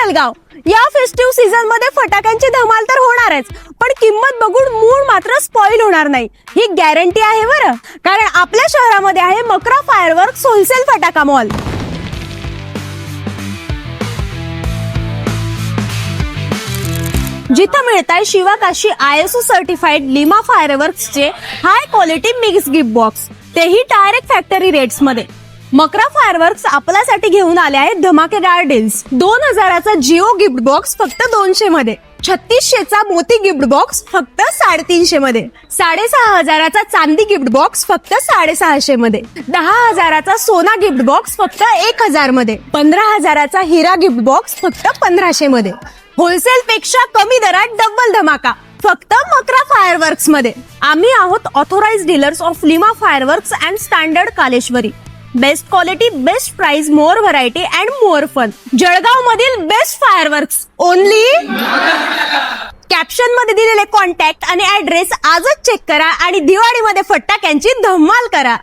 जळगाव. या festive season मध्ये फटाक्यांची धमाल तर होणारच, पण किंमत बघून मूड मात्र स्पॉइल होणार नाही ही गॅरंटी आहे बरं. कारण आपल्या शहरामध्ये आहे मकरा फायरवर्क्स होलसेल फटाका मॉल. जिथं मिळताय शिवाकाशी ISO सर्टिफाईड लिमा फायरवर्क्सचे high quality mix gift box, तेही डायरेक्ट फॅक्टरी रेट्स मध्ये. मकरा फायरवर्क्स आपल्यासाठी घेऊन आले आहेत धमाकेदार डील्स. 2000चा जिओ गिफ्ट बॉक्स फक्त 200 मध्ये, 3600चा मोती गिफ्ट बॉक्स फक्त 350 मध्ये, 6500चा चांदी गिफ्ट बॉक्स फक्त 650 मध्ये, 10,000चा सोना गिफ्ट बॉक्स फक्त 1000 मध्ये, 15,000चा हिरा गिफ्ट बॉक्स फक्त 1500 मध्ये. होलसेल पेक्षा कमी दरात डबल धमाका फक्त मकरा फायरवर्क्स मध्ये. आम्ही आहोत authorised dealers of Lima fireworks and standard Kaleshwari. Best quality, best price, more variety and more fun. Jalgaon मधील बेस्ट फायरवर्क्स ओनली. कॅप्शन मध्ये दिलेले कॉन्टॅक्ट आणि ऍड्रेस आजच चेक करा आणि दिवाळीमध्ये फटाक्यांची धमाल करा.